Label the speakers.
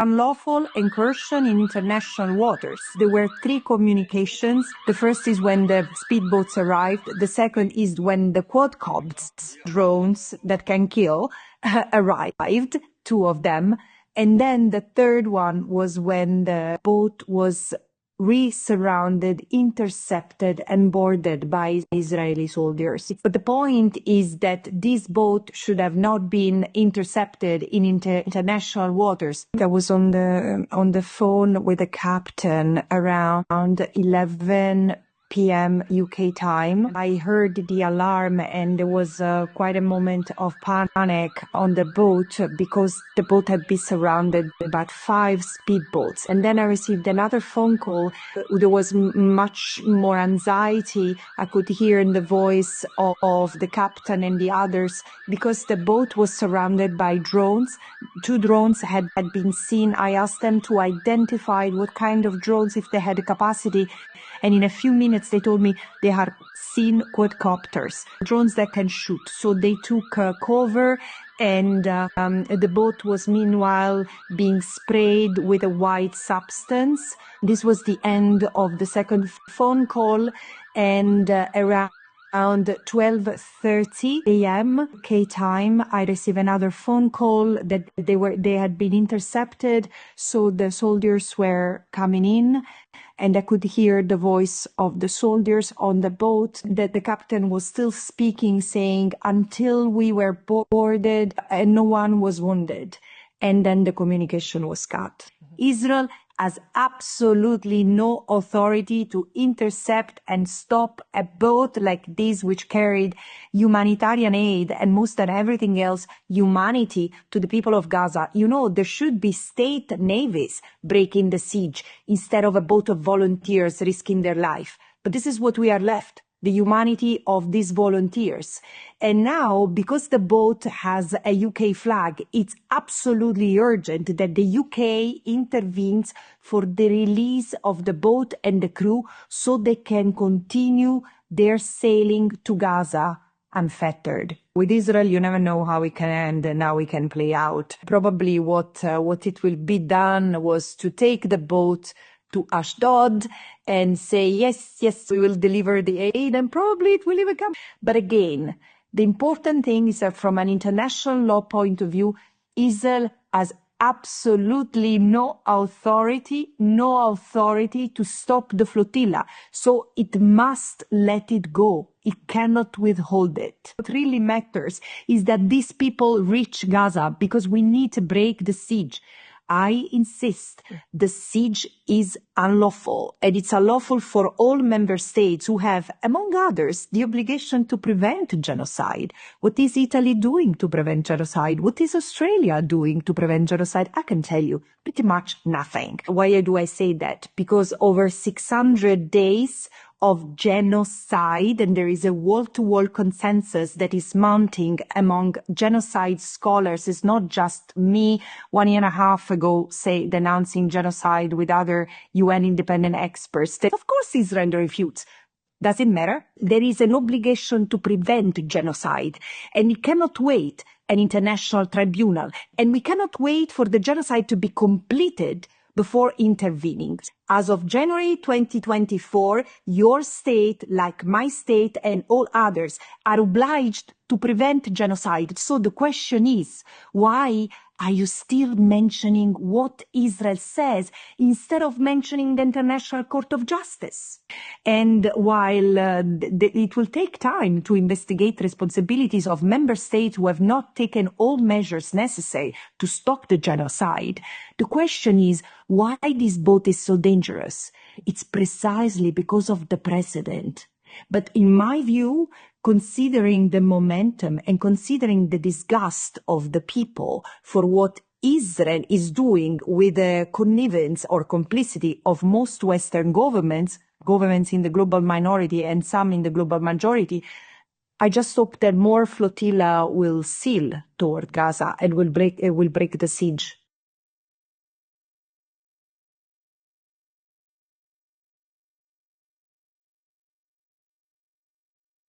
Speaker 1: unlawful incursion in international waters. There were three communications. The first is when the speedboats arrived. The second is when the quadcopters, drones that can kill, arrived, two of them. And then the third one was when the boat was re-surrounded, intercepted, and boarded by Israeli soldiers. But the point is that this boat should have not been intercepted in international waters. I was on the phone with the captain around 11 p.m. UK time. I heard the alarm and there was quite a moment of panic on the boat because the boat had been surrounded by about 5 speedboats. And then I received another phone call. There was much more anxiety. I could hear in the voice of the captain and the others because the boat was surrounded by drones. 2 drones had been seen. I asked them to identify what kind of drones, if they had the capacity. And in a few minutes, they told me they had seen quadcopters, drones that can shoot. So they took cover and the boat was meanwhile being sprayed with a white substance. This was the end of the second phone call, and around 12:30 a.m. UK time, I received another phone call that they had been intercepted. So the soldiers were coming in, and I could hear the voice of the soldiers on the boat that the captain was still speaking, saying, until we were boarded and no one was wounded. And then the communication was cut. Israel has absolutely no authority to intercept and stop a boat like this, which carried humanitarian aid and most than everything else, humanity to the people of Gaza. You know, there should be state navies breaking the siege instead of a boat of volunteers risking their life. But this is what we are left. The humanity of these volunteers. And now, because the boat has a UK flag, it's absolutely urgent that the UK intervenes for the release of the boat and the crew so they can continue their sailing to Gaza unfettered. With Israel, you never know how it can end and how it can play out. Probably what it will be done was to take the boat to Ashdod and say, yes, we will deliver the aid, and probably it will even come. But again, the important thing is that from an international law point of view, Israel has absolutely no authority to stop the flotilla. So it must let it go. It cannot withhold it. What really matters is that these people reach Gaza because we need to break the siege. I insist, the siege is unlawful, and it's unlawful for all member states who have, among others, the obligation to prevent genocide. What is Italy doing to prevent genocide? What is Australia doing to prevent genocide? I can tell you, pretty much nothing. Why do I say that? Because over 600 days of genocide, and there is a wall-to-wall consensus that is mounting among genocide scholars. It's not just me 1.5 years ago denouncing genocide with other UN independent experts. Of course Israel refutes. Does it matter? There is an obligation to prevent genocide, and it cannot wait an international tribunal, and we cannot wait for the genocide to be completed before intervening. As of January 2024, your state, like my state and all others, are obliged to prevent genocide. So the question is, why are you still mentioning what Israel says instead of mentioning the International Court of Justice? And while it will take time to investigate responsibilities of member states who have not taken all measures necessary to stop the genocide, the question is why this boat is so dangerous. It's precisely because of the precedent. But in my view, considering the momentum and considering the disgust of the people for what Israel is doing with the connivance or complicity of most Western governments in the global minority and some in the global majority, I just hope that more flotilla will sail toward Gaza and will break the siege.